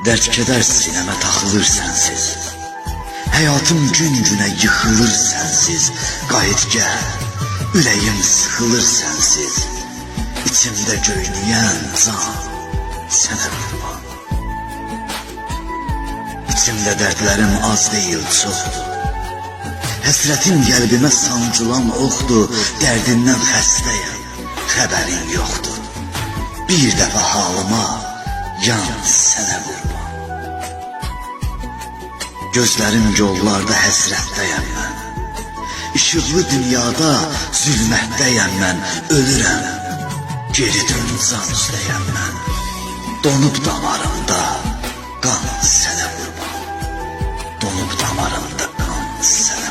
Dərd kədər sinəmə taxılır sənsiz. Həyatım gün-günə yıxılır sənsiz. Qayıt gəl, ürəyim sıxılır sənsiz. İçimdə göynəyən can sənə qurban. İçimdə dərdlərim az deyil, çoxdur. Həsrətin qəlbimə sancılan oxdur. Dərdindən xəstəyəm, xəbərin yoxdur. Bir dəfə halıma yan sənə qurban. Gözlərim yollarda həsrətdəyəm mən. İşıqlı dünyada zülmətdəyəm mən. Ölürəm, geri dön can üstəyəm mən. Donub damarımda qan sənə qurban. Donub damarımda qan sənə